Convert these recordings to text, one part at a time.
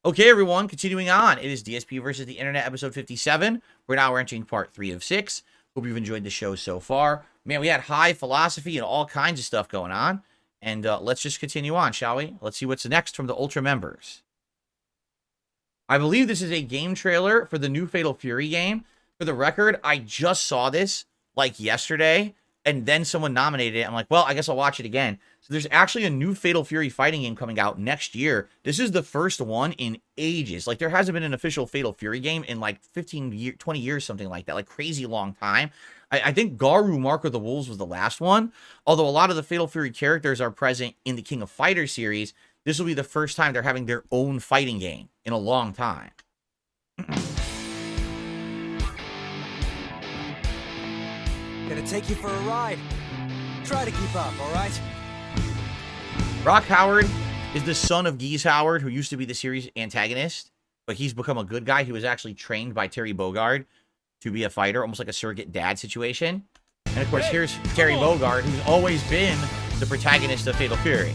Okay, everyone, continuing on. It is DSP versus the Internet, episode 57. We're now entering part 3 of 6. Hope you've enjoyed the show so far. Man, we had high philosophy and all kinds of stuff going on. And let's just continue on, shall we? Let's see what's next from the Ultra members. I believe this is a game trailer for the new Fatal Fury game. For the record, I just saw this like yesterday, and then someone nominated it. I'm like, well, I guess I'll watch it again. So there's actually a new Fatal Fury fighting game coming out next year. This is the first one in ages. Like, there hasn't been an official Fatal Fury game in like 20 years, something like that. Like, crazy long time. I think Garu, Mark of the Wolves, was the last one. Although a lot of the Fatal Fury characters are present in the King of Fighters series, this will be the first time they're having their own fighting game in a long time. Gonna take you for a ride. Try to keep up, all right? Rock Howard is the son of Geese Howard, who used to be the series antagonist, but he's become a good guy. He was actually trained by Terry Bogard to be a fighter, almost like a surrogate dad situation. And of course, here's Terry Bogard, who's always been the protagonist of Fatal Fury.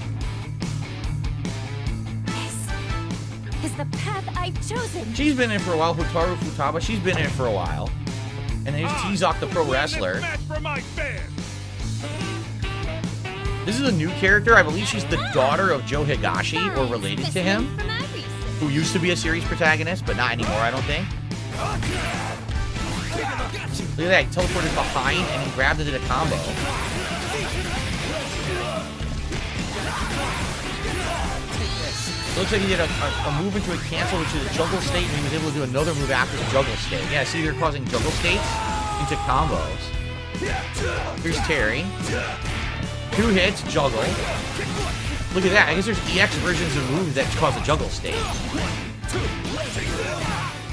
This is the path I've chosen. She's been in for a while. Hotaru Futaba, she's been in for a while. And then here's T-Zoc, the pro wrestler. This is a new character. I believe she's the daughter of Joe Higashi, or related to him, who used to be a series protagonist, but not anymore, I don't think. Look at that, he teleported behind and he grabbed it in a combo. It looks like he did a move into a cancel, which is a juggle state, and he was able to do another move after the juggle state. Yeah, see, they're causing juggle states into combos. Here's Terry. 2 hits, juggle. Look at that. I guess there's EX versions of moves that cause a juggle state.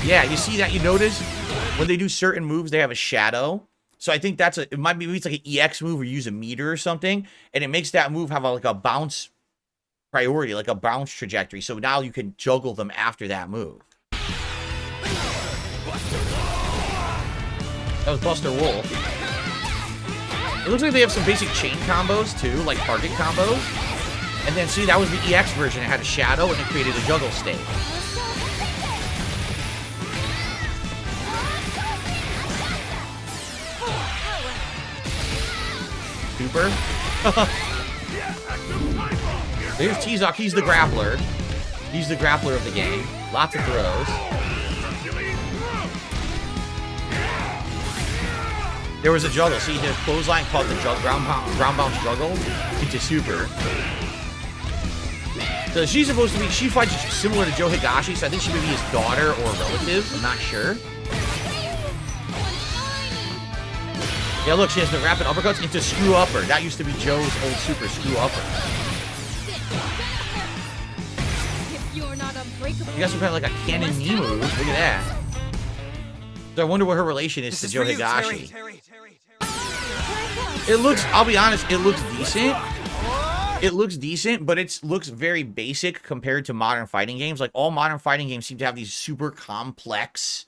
Yeah, you see that? You notice when they do certain moves, they have a shadow. So I think that's it might be, maybe it's like an EX move or use a meter or something, and it makes that move have like a bounce priority, like a bounce trajectory. So now you can juggle them after that move. That was Buster Wolf. It looks like they have some basic chain combos too, like target combos. And then see, that was the EX version. It had a shadow and it created a juggle state. Super. There's T-Zoc, he's the grappler. He's the grappler of the game. Lots of throws. There was a juggle. See, the clothesline called the ground bounce juggle into super. So she's supposed to be, she fights similar to Joe Higashi, so I think she may be his daughter or relative. I'm not sure. Yeah, look, she has the rapid uppercuts into screw upper. That used to be Joe's old super screw upper. You got some kind of like a cannon knee move. Look at that. So I wonder what her relation is to Joe Higashi. It looks, I'll be honest, it looks decent. It looks decent, but it looks very basic compared to modern fighting games. Like, all modern fighting games seem to have these super complex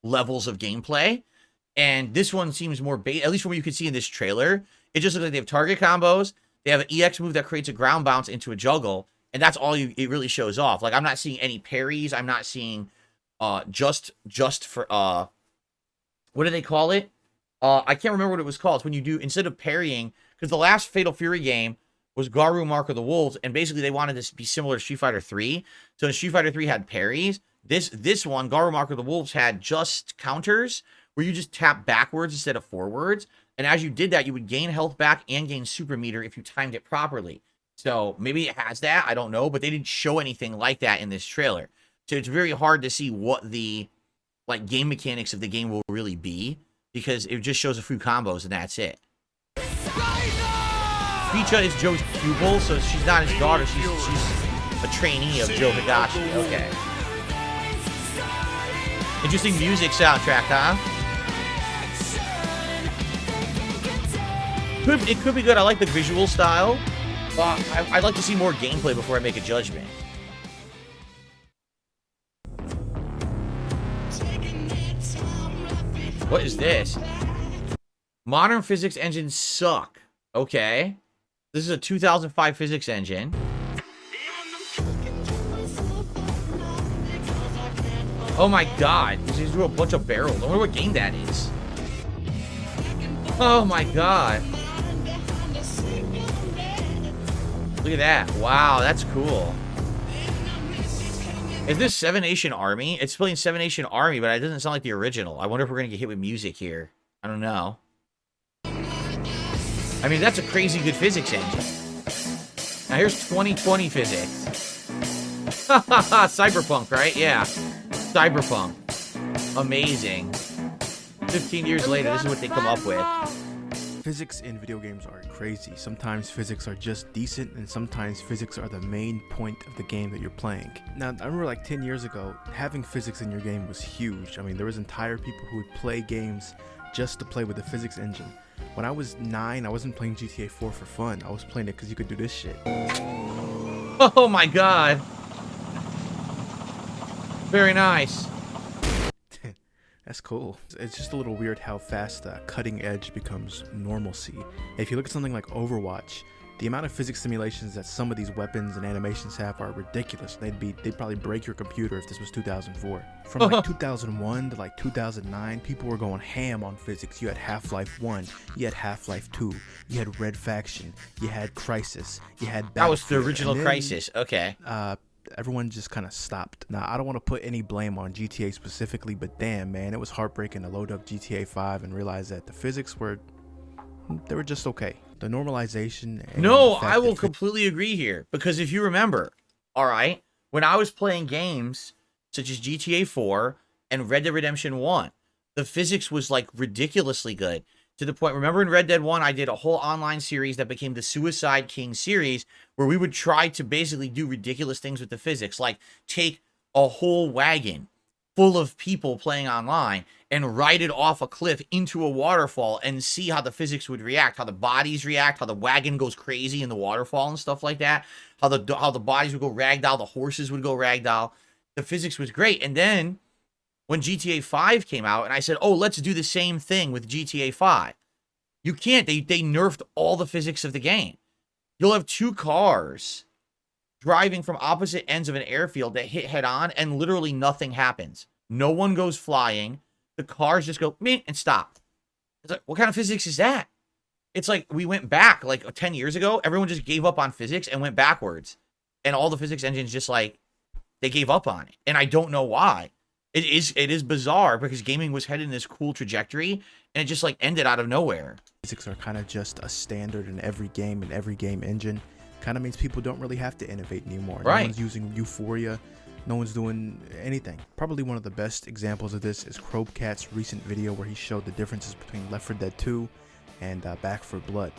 levels of gameplay. And this one seems more basic, at least from what you can see in this trailer. It just looks like they have target combos. They have an EX move that creates a ground bounce into a juggle. And that's all it really shows off. Like, I'm not seeing any parries. I'm not seeing just for what do they call it? I can't remember what it was called. It's when you do, instead of parrying, because the last Fatal Fury game was Garu, Mark of the Wolves, and basically they wanted this to be similar to Street Fighter 3. So Street Fighter 3 had parries. This one, Garu, Mark of the Wolves, had just counters where you just tap backwards instead of forwards. And as you did that, you would gain health back and gain super meter if you timed it properly. So maybe it has that, I don't know, but they didn't show anything like that in this trailer. So it's very hard to see what the like game mechanics of the game will really be, because it just shows a few combos and that's it. Picha is Joe's pupil, so she's not his daughter, she's a trainee of Joe Higashi. Okay. Interesting music soundtrack, huh? It could be good. I like the visual style. I'd like to see more gameplay before I make a judgment. What is this? Modern physics engines suck. Okay. This is a 2005 physics engine. Oh my god. He just drew a bunch of barrels. I wonder what game that is. Oh my god. Look at that. Wow, that's cool. Is this Seven Nation Army? It's playing Seven Nation Army, but it doesn't sound like the original. I wonder if we're going to get hit with music here. I don't know. I mean, that's a crazy good physics engine. Now, here's 2020 physics. Cyberpunk, right? Yeah. Cyberpunk. Amazing. 15 years later, this is what they come up with. Physics in video games are crazy. Sometimes physics are just decent, and sometimes physics are the main point of the game that you're playing. Now, I remember like 10 years ago, having physics in your game was huge. I mean, there was entire people who would play games just to play with the physics engine. When I was 9, I wasn't playing GTA 4 for fun. I was playing it because you could do this shit. Oh my god. Very nice. That's cool. It's just a little weird how fast cutting edge becomes normalcy. If you look at something like Overwatch, the amount of physics simulations that some of these weapons and animations have are ridiculous. They'd probably break your computer if this was 2004. From like 2001 to like 2009, people were going ham on physics. You had Half-Life 1, you had Half-Life 2, you had Red Faction, you had Crisis, you had Battlefield. That was the original Crisis. Okay. Everyone just kind of stopped. Now, I don't want to put any blame on GTA specifically, but damn, man, it was heartbreaking to load up GTA 5 and realize that the physics were just okay. The normalization. And no, I will completely agree here, because if you remember, all right, when I was playing games such as GTA 4 and Red Dead Redemption 1, the physics was like ridiculously good. To the point, remember in Red Dead 1, I did a whole online series that became the Suicide King series, where we would try to basically do ridiculous things with the physics, like take a whole wagon full of people playing online and ride it off a cliff into a waterfall and see how the physics would react, how the bodies react, how the wagon goes crazy in the waterfall and stuff like that, how the bodies would go ragdoll, the horses would go ragdoll. The physics was great. And then when GTA 5 came out, and I said, oh, let's do the same thing with GTA 5. You can't. They nerfed all the physics of the game. You'll have two cars driving from opposite ends of an airfield that hit head on, and literally nothing happens. No one goes flying. The cars just go, meh, and stop. It's like, what kind of physics is that? It's like we went back like 10 years ago. Everyone just gave up on physics and went backwards. And all the physics engines just like, they gave up on it. And I don't know why. It is bizarre, because gaming was headed in this cool trajectory, and it just like ended out of nowhere. Physics are kind of just a standard in every game and every game engine. Kind of means people don't really have to innovate anymore. Right. No one's using Euphoria. No one's doing anything. Probably one of the best examples of this is Crobcat's recent video where he showed the differences between Left 4 Dead 2 and Back 4 Blood.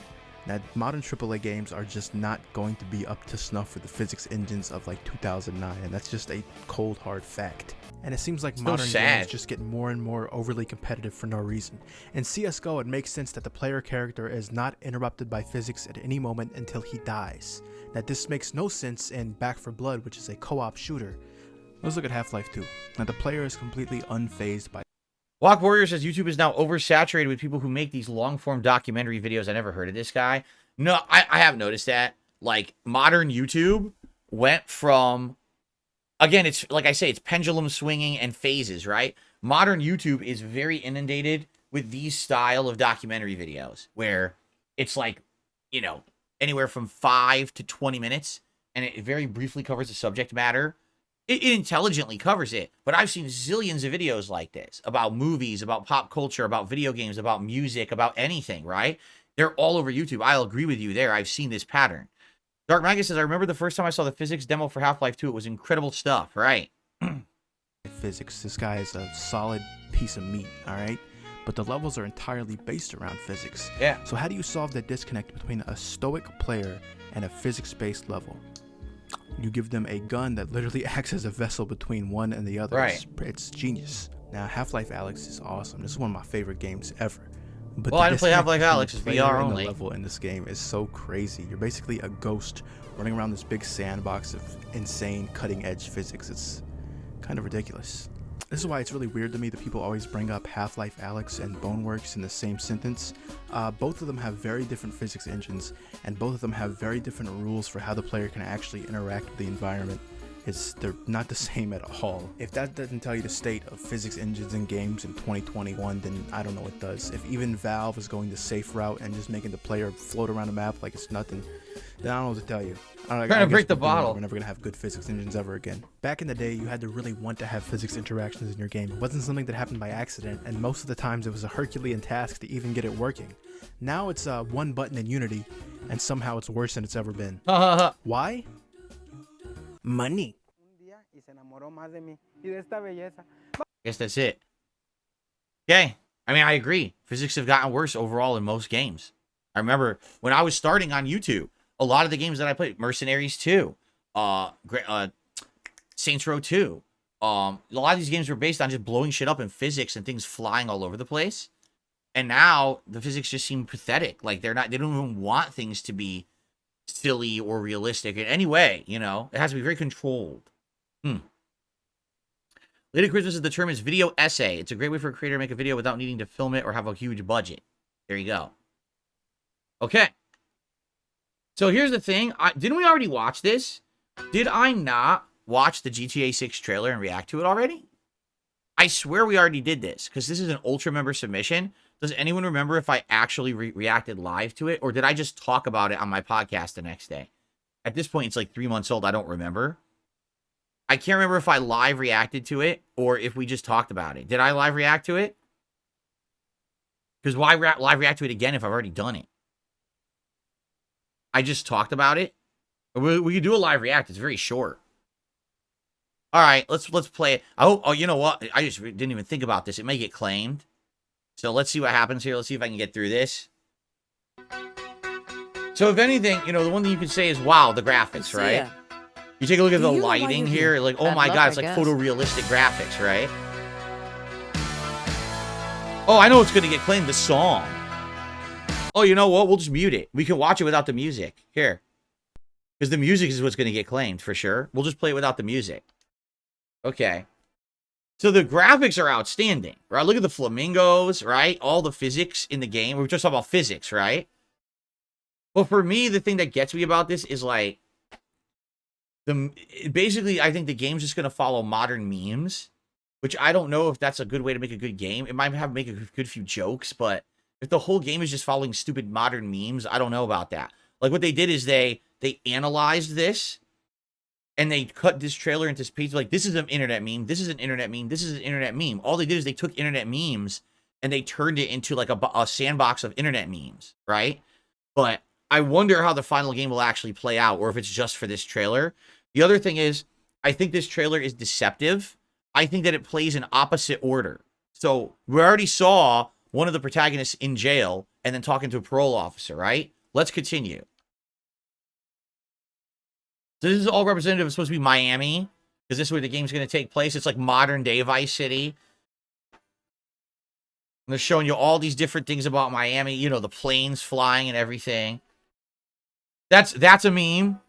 Now, modern AAA games are just not going to be up to snuff with the physics engines of like 2009, and that's just a cold hard fact. And it seems like modern games just get more and more overly competitive for no reason. In CSGO, it makes sense that the player character is not interrupted by physics at any moment until he dies. Now, this makes no sense in Back 4 Blood, which is a co-op shooter. Let's look at Half-Life 2. Now, the player is completely unfazed by... Walk Warrior says YouTube is now oversaturated with people who make these long-form documentary videos. I never heard of this guy. No, I have noticed that. Like, modern YouTube went from... Again, it's like I say, it's pendulum swinging and phases, right? Modern YouTube is very inundated with these style of documentary videos where it's like, you know, anywhere from 5 to 20 minutes, and it very briefly covers the subject matter. It intelligently covers it, but I've seen zillions of videos like this about movies, about pop culture, about video games, about music, about anything, right? They're all over YouTube. I'll agree with you there. I've seen this pattern. Dark Magus says, I remember the first time I saw the physics demo for Half-Life 2. It was incredible stuff, right? Physics. This guy is a solid piece of meat, all right? But the levels are entirely based around physics. Yeah. So how do you solve that disconnect between a stoic player and a physics-based level? You give them a gun that literally acts as a vessel between one and the other. Right. It's genius. Now, Half-Life Alyx is awesome. This is one of my favorite games ever. But well, I didn't play Half-Life Alyx. It's VR only. The level in this game is so crazy. You're basically a ghost running around this big sandbox of insane cutting-edge physics. It's kind of ridiculous. This is why it's really weird to me that people always bring up Half-Life Alyx and Boneworks in the same sentence. Both of them have very different physics engines, and both of them have very different rules for how the player can actually interact with the environment. they're not the same at all. If that doesn't tell you the state of physics engines in games in 2021, then I don't know what does. If even Valve is going the safe route and just making the player float around the map like it's nothing, then I don't know what to tell you. Trying to break the bottle. We're never gonna have good physics engines ever again. Back in the day, you had to really want to have physics interactions in your game. It wasn't something that happened by accident, and most of the times it was a Herculean task to even get it working. Now it's one button in Unity, and somehow it's worse than it's ever been. Why? Money. I guess that's it. Okay. I mean, I agree. Physics have gotten worse overall in most games. I remember when I was starting on YouTube, a lot of the games that I played, Mercenaries 2, Saints Row 2, a lot of these games were based on just blowing shit up in physics and things flying all over the place. And now the physics just seem pathetic. Like they don't even want things to be silly or realistic in any way, you know? It has to be very controlled. Lady Christmas is the term is video essay. It's a great way for a creator to make a video without needing to film it or have a huge budget. There you go. Okay. So here's the thing. Didn't we already watch this? Did I not watch the GTA 6 trailer and react to it already? I swear we already did this because this is an Ultra member submission. Does anyone remember if I actually reacted live to it, or did I just talk about it on my podcast the next day? At this point, it's like 3 months old. I don't remember. I can't remember if I live reacted to it or if we just talked about it. Did I live react to it? Because why live react to it again if I've already done it? I just talked about it. We could do a live react. It's very short. All right, let's play it. I hope. Oh, you know what? I just didn't even think about this. It may get claimed. So let's see what happens here. Let's see if I can get through this. So if anything, you know, the one thing you can say is, wow, the graphics, right? You take a look at the lighting here. Like, oh my God, it's like photorealistic graphics, right? Oh, I know it's going to get claimed, the song. Oh, you know what? We'll just mute it. We can watch it without the music. Here. Because the music is what's going to get claimed, for sure. We'll just play it without the music. Okay. So the graphics are outstanding, right? Look at the flamingos, right? All the physics in the game. We were just talking about physics, right? Well, for me, the thing that gets me about this is like, basically, I think the game's just going to follow modern memes, which I don't know if that's a good way to make a good game. It might make a good few jokes, but if the whole game is just following stupid modern memes, I don't know about that. Like what they did is they analyzed this and they cut this trailer into pieces. Like, this is an internet meme. This is an internet meme. This is an internet meme. All they did is they took internet memes and they turned it into like a sandbox of internet memes, right? But I wonder how the final game will actually play out, or if it's just for this trailer. The other thing is, I think this trailer is deceptive. I think that it plays in opposite order. So we already saw one of the protagonists in jail and then talking to a parole officer, right? Let's continue. So this is all representative. It's supposed to be Miami, because this is where the game's going to take place. It's like modern day Vice City. And they're showing you all these different things about Miami. You know, the planes flying and everything. That's a meme.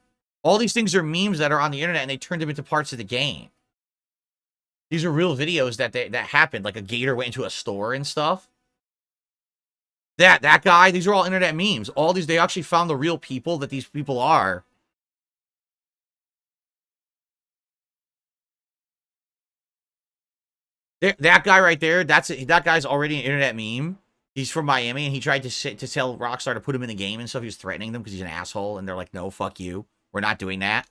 All these things are memes that are on the internet, and they turned them into parts of the game. These are real videos that happened. Like a gator went into a store and stuff. That guy, these are all internet memes. All these, they actually found the real people that these people are. That guy right there, that guy's already an internet meme. He's from Miami, and he tried to tell Rockstar to put him in the game and stuff. He was threatening them because he's an asshole, and they're like, no, fuck you. We're not doing that.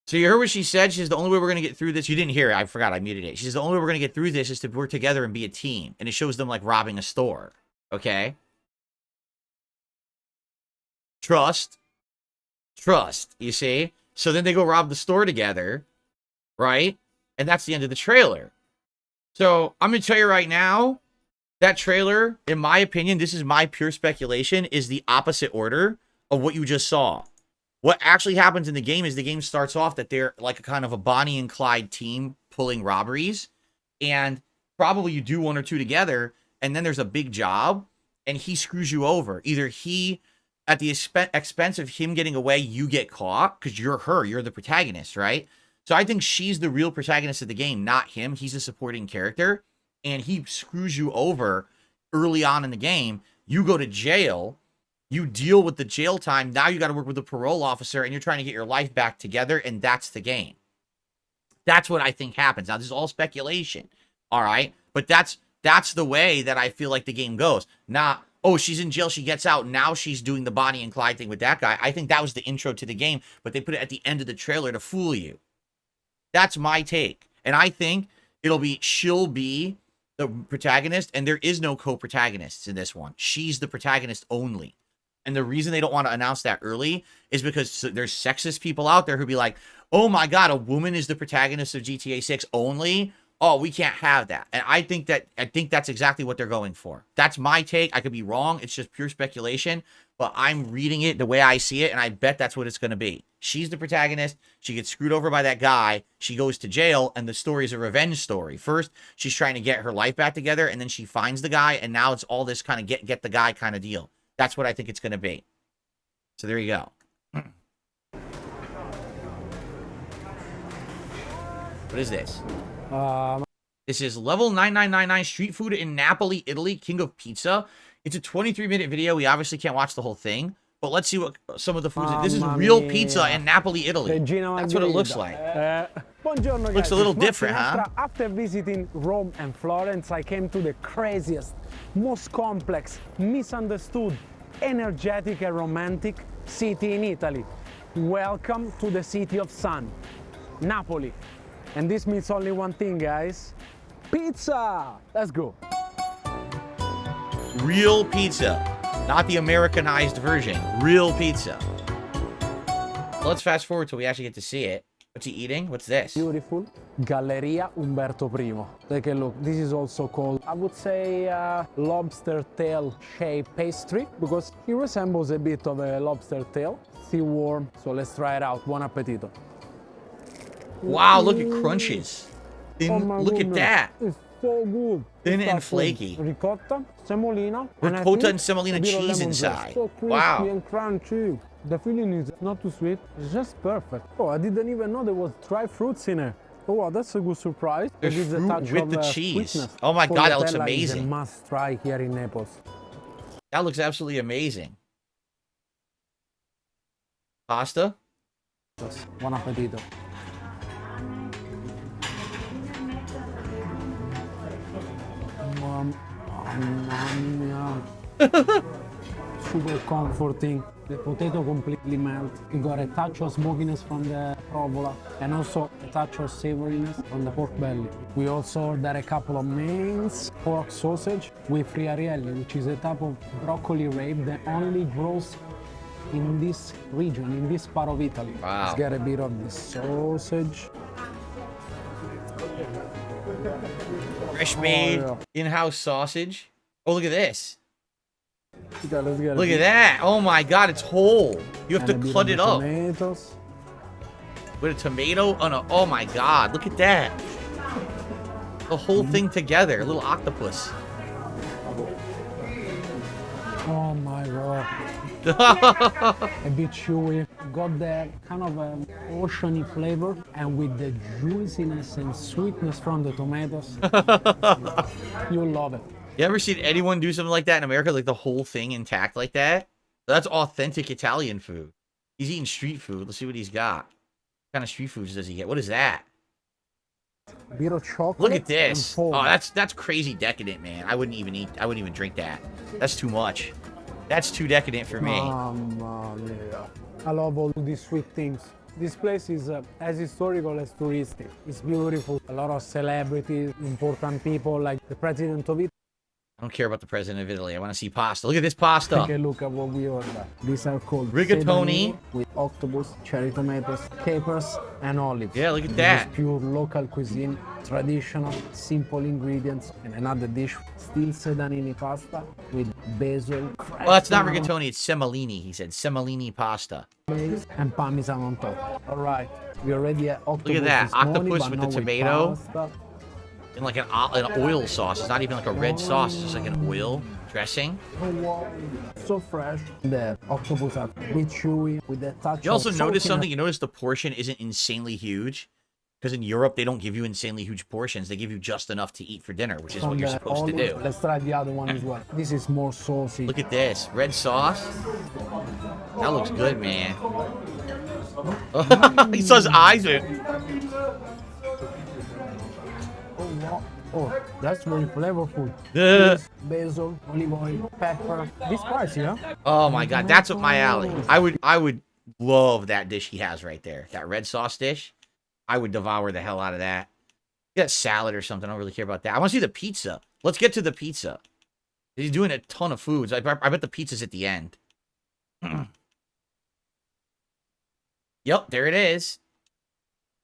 So you heard what she said? She says, the only way we're going to get through this... You didn't hear it. I forgot. I muted it. She says, the only way we're going to get through this is to work together and be a team. And it shows them, like, robbing a store. Okay? Trust. Trust. You see? So then they go rob the store together. Right? And that's the end of the trailer. So I'm going to tell you right now, that trailer, in my opinion, this is my pure speculation, is the opposite order of what you just saw. What actually happens in the game is the game starts off that they're like a kind of a Bonnie and Clyde team pulling robberies. And probably you do one or two together, and then there's a big job, and he screws you over. Either he, at the expense of him getting away, you get caught, because you're her, you're the protagonist, right? So I think she's the real protagonist of the game, not him. He's a supporting character, and he screws you over early on in the game. You go to jail. You deal with the jail time. Now you got to work with the parole officer, and you're trying to get your life back together, and that's the game. That's what I think happens. Now, this is all speculation, all right? But that's the way that I feel like the game goes. Not, oh, she's in jail, she gets out, now she's doing the Bonnie and Clyde thing with that guy. I think that was the intro to the game, but they put it at the end of the trailer to fool you. That's my take. And I think she'll be the protagonist, and there is no co-protagonists in this one. She's the protagonist only. And the reason they don't want to announce that early is because there's sexist people out there who be like, oh my God, a woman is the protagonist of GTA 6 only? Oh, we can't have that. And I think that's exactly what they're going for. That's my take. I could be wrong. It's just pure speculation, but I'm reading it the way I see it, and I bet that's what it's going to be. She's the protagonist. She gets screwed over by that guy. She goes to jail, and the story is a revenge story. First, she's trying to get her life back together, and then she finds the guy, and now it's all this kind of get the guy kind of deal. That's what I think it's going to be. So there you go. What is this? This is level 9999 street food in Napoli, Italy, king of pizza. It's a 23-minute video. We obviously can't watch the whole thing, but let's see what some of the foods. This is real pizza in Napoli, Italy. That's what it looks like. Buongiorno, guys. Looks a little different, huh? After visiting Rome and Florence, I came to the craziest, most complex, misunderstood, energetic and romantic city in Italy. Welcome to the city of sun, Napoli. And this means only one thing, guys. Pizza! Let's go. Real pizza. Not the Americanized version. Real pizza. Let's fast forward till we actually get to see it. What's he eating? What's this? Beautiful. Galleria Umberto I. Take a look. This is also called, I would say, lobster tail shaped pastry, because it resembles a bit of a lobster tail. Still warm, so let's try it out. Buon appetito. Wow, look at crunches. Look at that. It's so good. Thin and flaky. Ricotta, semolina. Ricotta and semolina cheese inside. So crispy Wow. and crunchy. The filling is not too sweet. It's just perfect. Oh, I didn't even know there was dry fruits in it. Oh, wow, that's a good surprise. There's It gives a fruit touch with of, the cheese. sweetness. Oh my God, that looks Sfogliatella is a amazing. must try here in Naples. That looks absolutely amazing. Pasta? Buon appetito. Super comforting. The potato completely melts. You got a touch of smokiness from the provola and also a touch of savoriness from the pork belly. We also ordered a couple of mains, pork sausage with friarielli, which is a type of broccoli rape that only grows in this region, in this part of Italy. Wow. Let's get a bit of the sausage. Fresh made in-house sausage. Oh, look at this. Let's get Look at that. Oh my God, it's whole. You have to cut it up. Tomatoes. With a tomato on a, oh my God, look at that. The whole thing together, a little octopus. Oh my God. A bit chewy. Got that kind of oceany flavor, and with the juiciness and sweetness from the tomatoes. You'll love it. You ever seen anyone do something like that in America? Like the whole thing intact like that? That's authentic Italian food. He's eating street food. Let's see what he's got. What kind of street foods does he get? What is that? A bit of chocolate. Look at this. and Oh, that's crazy decadent, man. I wouldn't even drink that. That's too much. That's too decadent for me. Yeah. I love all these sweet things. This place is as historical as touristic. It's beautiful. A lot of celebrities, important people like the president of Italy. I don't care about the president of Italy. I want to see pasta. Look at this pasta. Take a look at what we ordered. These are called Rigatoni. sedani with octopus, cherry tomatoes, capers, and olives. Yeah, look at This that. is pure local cuisine, traditional, simple ingredients. And another dish, still sedanini pasta with basil. Well, that's not rigatoni. It's semolini. He said semolini pasta. And parmesan on top. All right, we already had octopus. Look at that. this morning, Octopus but with the now tomato. pasta. In like an oil sauce. It's not even like a red sauce. It's just like an oil dressing. Oh, wow. So fresh. The octopus are a bit chewy with a touch You also of notice saltiness. something. You notice the portion isn't insanely huge. Because in Europe, they don't give you insanely huge portions. They give you just enough to eat for dinner, which is what you're supposed to do. Let's try the other one as well. This is more saucy. Look at this. Red sauce. That looks good, man. He saw his eyes. Oh, that's very flavorful. Cheese, basil, olive oil, pepper. This spicy, huh? Oh my god, that's up my alley. I would love that dish he has right there. That red sauce dish. I would devour the hell out of that. Get a salad or something. I don't really care about that. I want to see the pizza. Let's get to the pizza. He's doing a ton of foods. I bet the pizza's at the end. Yep, there it is.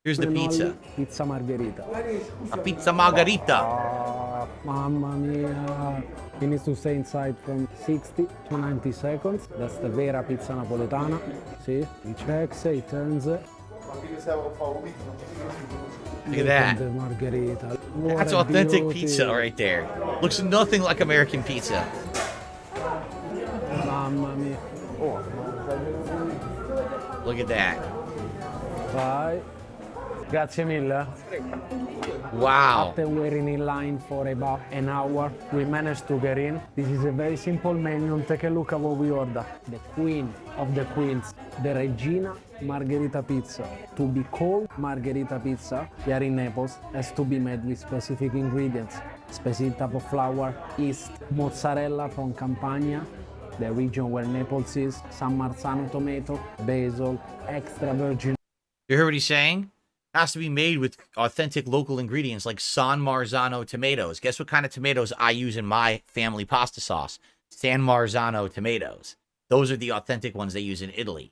Here's the pizza. Pizza margherita. A pizza margherita. Mamma mia. It needs to stay inside from 60 to 90 seconds. That's the vera pizza napoletana. See, he checks, he turns it. Look at that. The margherita. That's authentic pizza right there. Looks nothing like American pizza. Mamma mia. Oh. Look at that. Vai. Grazie mille. Wow. After waiting in line for about an hour, we managed to get in. This is a very simple menu. Take a look at what we ordered. The queen of the queens, the Regina Margherita pizza. To be called Margherita pizza here in Naples has to be made with specific ingredients. Specific type of flour, yeast, mozzarella from Campania, the region where Naples is, San Marzano tomato, basil, extra virgin. You heard what he's saying? Has to be made with authentic local ingredients like San Marzano tomatoes. Guess what kind of tomatoes I use in my family pasta sauce? San Marzano tomatoes. Those are the authentic ones they use in Italy.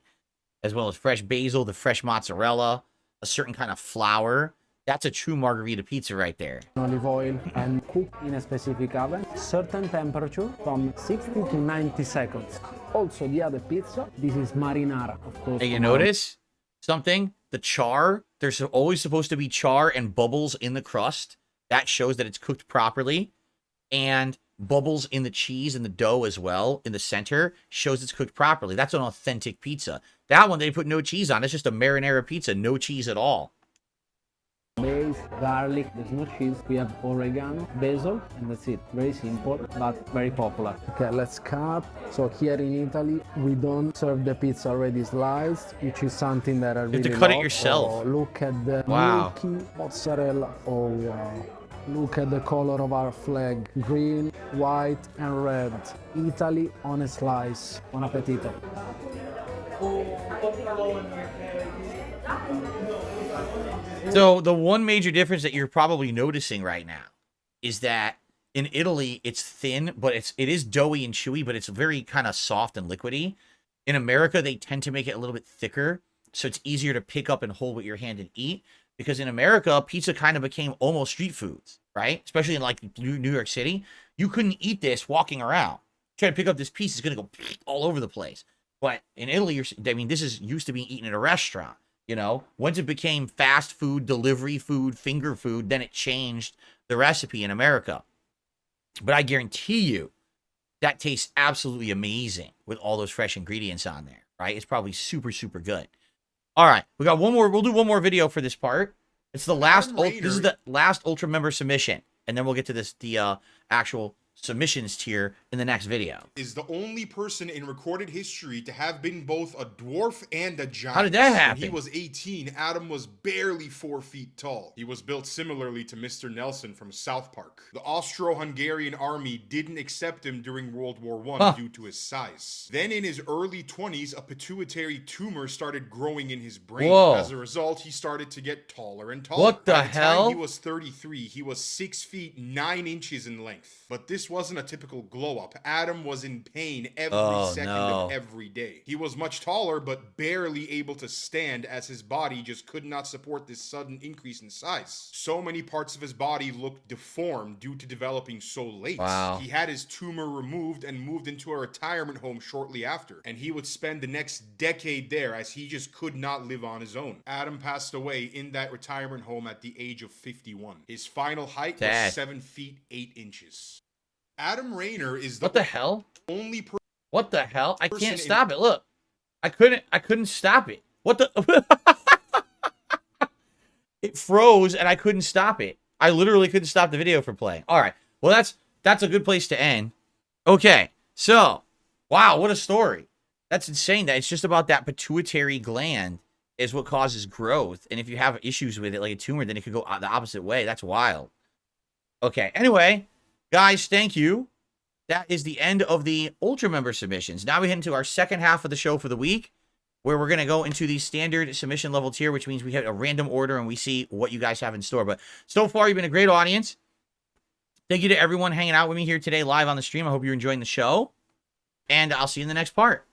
As well as fresh basil, the fresh mozzarella, a certain kind of flour. That's a true margherita pizza right there. Olive oil and cook in a specific oven, certain temperature from 60 to 90 seconds. Also the other pizza, this is marinara, of course. Hey, you notice something? The char, there's always supposed to be char and bubbles in the crust. That shows that it's cooked properly. And bubbles in the cheese and the dough as well in the center shows it's cooked properly. That's an authentic pizza. That one, they put no cheese on. It's just a marinara pizza, no cheese at all. Base, garlic, there's no cheese. We have oregano, basil, and that's it. Very simple, but very popular. Okay, let's cut. So here in Italy, we don't serve the pizza already sliced, which is something that I really You have to cut it love. yourself. Oh, look at the milky mozzarella. Oh, wow. Look at the color of our flag. Green, white, and red. Italy on a slice. Buon appetito. So the one major difference that you're probably noticing right now is that in Italy, it's thin, but it is doughy and chewy, but it's very kind of soft and liquidy. In America, they tend to make it a little bit thicker, so it's easier to pick up and hold with your hand and eat. Because in America, pizza kind of became almost street foods, right? Especially in like New York City. You couldn't eat this walking around. Try to pick up this piece, it's going to go all over the place. But in Italy, this is used to being eaten at a restaurant. You know, once it became fast food, delivery food, finger food, then it changed the recipe in America. But I guarantee you that tastes absolutely amazing with all those fresh ingredients on there, right? It's probably super, super good. All right, we got one more. We'll do one more video for this part. It's the last. This is the last Ultra member submission, and then we'll get to the actual submissions tier in the next video. Is the only person in recorded history to have been both a dwarf and a giant. How did that happen? When he was 18, Adam was barely 4 feet tall. He was built similarly to Mr. Nelson from South Park. The Austro-Hungarian army didn't accept him during World War I due to his size. Then in his early 20s, a pituitary tumor started growing in his brain. Whoa. As a result, he started to get taller and taller. What the By the hell? time he was 33, he was 6 feet 9 inches in length. But this wasn't a typical glow up. Adam was in pain every second of every day. He was much taller, but barely able to stand as his body just could not support this sudden increase in size. So many parts of his body looked deformed due to developing so late. Wow. He had his tumor removed and moved into a retirement home shortly after, and he would spend the next decade there as he just could not live on his own. Adam passed away in that retirement home at the age of 51. His final height was 7 feet 8 inches. Adam Rayner is the, What the hell? only person. What the hell? I can't stop it. Look, I couldn't stop it. What the? it froze and I couldn't stop it. I literally couldn't stop the video from playing. All right. Well, that's a good place to end. Okay. So, wow, what a story. That's insane that it's just about that pituitary gland is what causes growth. And if you have issues with it, like a tumor, then it could go the opposite way. That's wild. Okay. Anyway, guys, thank you. That is the end of the Ultra member submissions. Now we head into our second half of the show for the week, where we're going to go into the standard submission level tier, which means we have a random order and we see what you guys have in store. But so far, you've been a great audience. Thank you to everyone hanging out with me here today live on the stream. I hope you're enjoying the show. And I'll see you in the next part.